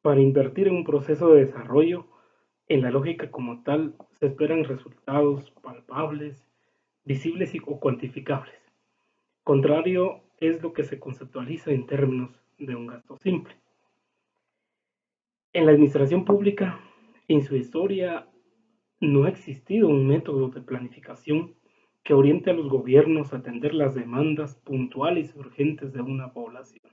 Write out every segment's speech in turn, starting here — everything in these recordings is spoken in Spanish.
Para invertir en un proceso de desarrollo, en la lógica como tal, se esperan resultados palpables, visibles o cuantificables. Contrario es lo que se conceptualiza en términos de un gasto simple. En la administración pública, en su historia, no ha existido un método de planificación que oriente a los gobiernos a atender las demandas puntuales y urgentes de una población.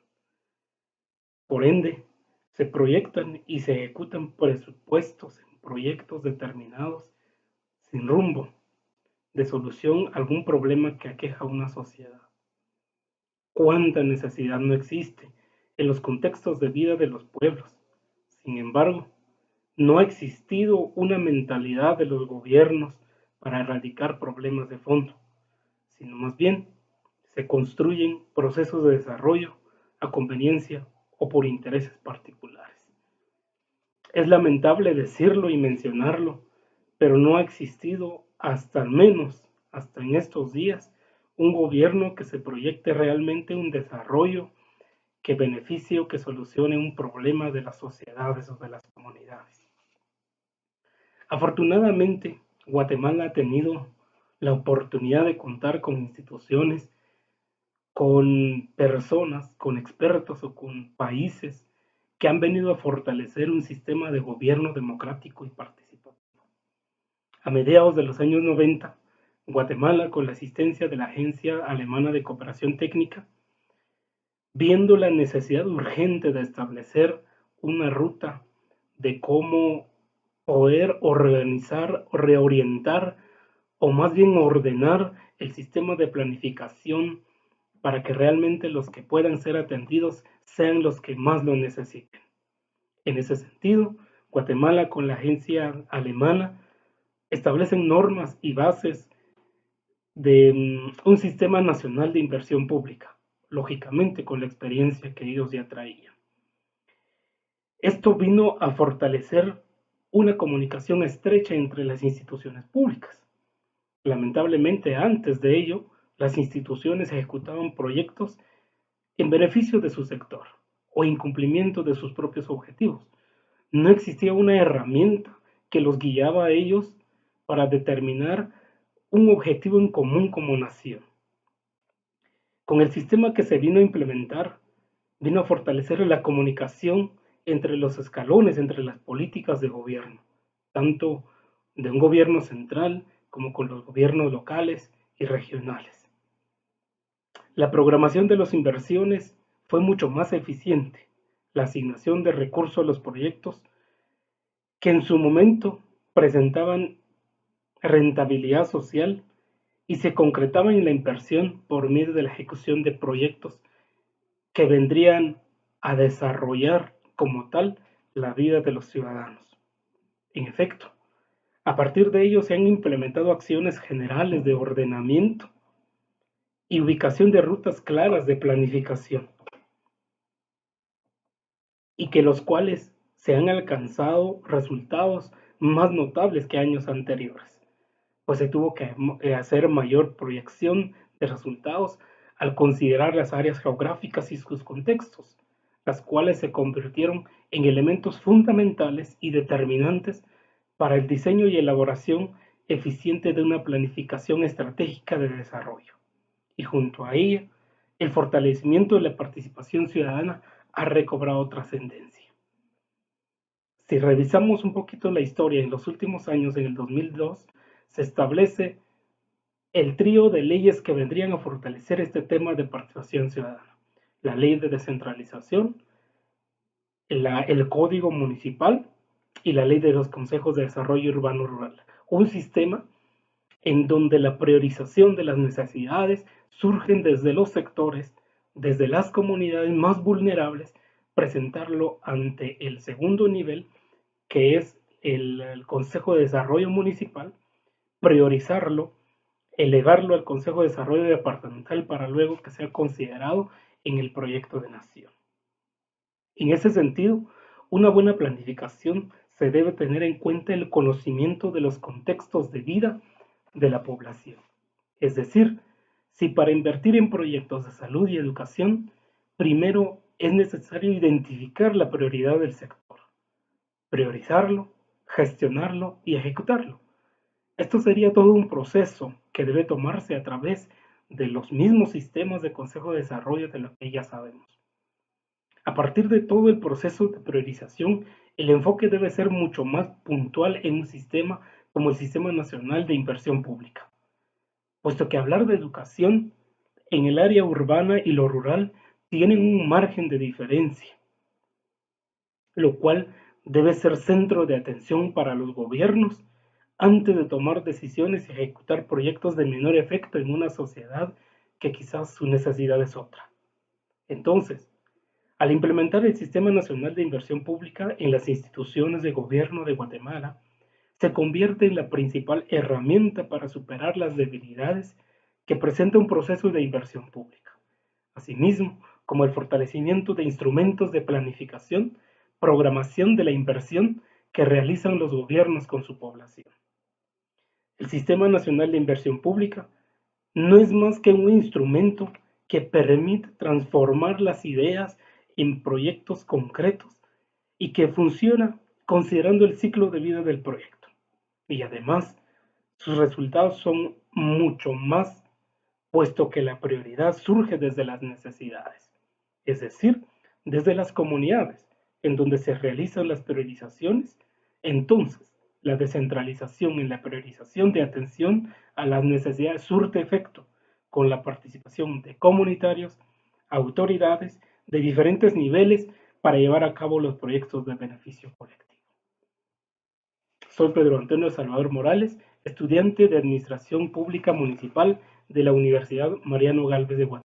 Por ende, se proyectan y se ejecutan presupuestos en proyectos determinados sin rumbo de solución a algún problema que aqueja a una sociedad. ¿Cuánta necesidad no existe en los contextos de vida de los pueblos? Sin embargo, no ha existido una mentalidad de los gobiernos para erradicar problemas de fondo, sino más bien se construyen procesos de desarrollo a conveniencia o por intereses particulares. Es lamentable decirlo y mencionarlo, pero no ha existido hasta al menos hasta en estos días un gobierno que se proyecte realmente un desarrollo que beneficie o que solucione un problema de las sociedades o de las comunidades. Afortunadamente, Guatemala ha tenido la oportunidad de contar con instituciones, con personas, con expertos o con países que han venido a fortalecer un sistema de gobierno democrático y participativo. A mediados de los años 90, Guatemala, con la asistencia de la Agencia Alemana de Cooperación Técnica, viendo la necesidad urgente de establecer una ruta de cómo poder organizar, reorientar o más bien ordenar el sistema de planificación para que realmente los que puedan ser atendidos sean los que más lo necesiten. En ese sentido, Guatemala con la agencia alemana establecen normas y bases de un sistema nacional de inversión pública, lógicamente con la experiencia que ellos ya traían. Esto vino a fortalecer una comunicación estrecha entre las instituciones públicas. Lamentablemente, antes de ello, las instituciones ejecutaban proyectos en beneficio de su sector o incumplimiento de sus propios objetivos. No existía una herramienta que los guiaba a ellos para determinar un objetivo en común como nación. Con el sistema que se vino a implementar, vino a fortalecer la comunicación entre los escalones, entre las políticas de gobierno, tanto de un gobierno central como con los gobiernos locales y regionales. La programación de las inversiones fue mucho más eficiente. La asignación de recursos a los proyectos que en su momento presentaban rentabilidad social y se concretaban en la inversión por medio de la ejecución de proyectos que vendrían a desarrollar como tal la vida de los ciudadanos. En efecto, a partir de ello se han implementado acciones generales de ordenamiento y ubicación de rutas claras de planificación, y que los cuales se han alcanzado resultados más notables que años anteriores, pues se tuvo que hacer mayor proyección de resultados al considerar las áreas geográficas y sus contextos, las cuales se convirtieron en elementos fundamentales y determinantes para el diseño y elaboración eficiente de una planificación estratégica de desarrollo. Y junto a ella, el fortalecimiento de la participación ciudadana ha recobrado trascendencia. Si revisamos un poquito la historia en los últimos años, en el 2002, se establece el trío de leyes que vendrían a fortalecer este tema de participación ciudadana. La ley de descentralización, el código municipal y la ley de los consejos de desarrollo urbano rural. Un sistema en donde la priorización de las necesidades surgen desde los sectores, desde las comunidades más vulnerables, presentarlo ante el segundo nivel, que es el Consejo de Desarrollo Municipal, priorizarlo, elevarlo al Consejo de Desarrollo Departamental para luego que sea considerado en el proyecto de nación. En ese sentido, una buena planificación se debe tener en cuenta el conocimiento de los contextos de vida de la población. Es decir, si para invertir en proyectos de salud y educación, primero es necesario identificar la prioridad del sector. priorizarlo, gestionarlo y ejecutarlo. Esto sería todo un proceso que debe tomarse a través de los mismos sistemas de consejo de desarrollo de lo que ya sabemos. A partir de todo el proceso de priorización, el enfoque debe ser mucho más puntual en un sistema como el Sistema Nacional de Inversión Pública, puesto que hablar de educación en el área urbana y lo rural tienen un margen de diferencia, lo cual debe ser centro de atención para los gobiernos antes de tomar decisiones y ejecutar proyectos de menor efecto en una sociedad que quizás su necesidad es otra. Entonces, al implementar el Sistema Nacional de Inversión Pública en las instituciones de gobierno de Guatemala, se convierte en la principal herramienta para superar las debilidades que presenta un proceso de inversión pública, asimismo como el fortalecimiento de instrumentos de planificación, programación de la inversión que realizan los gobiernos con su población. El Sistema Nacional de Inversión Pública no es más que un instrumento que permite transformar las ideas en proyectos concretos y que funciona considerando el ciclo de vida del proyecto. Y además, sus resultados son mucho más, puesto que la prioridad surge desde las necesidades, es decir, desde las comunidades, en donde se realizan las priorizaciones. Entonces, la descentralización en la priorización de atención a las necesidades surte efecto con la participación de comunitarios, autoridades de diferentes niveles para llevar a cabo los proyectos de beneficio colectivo. Soy Pedro Antonio Salvador Morales, estudiante de Administración Pública Municipal de la Universidad Mariano Gálvez de Guatemala.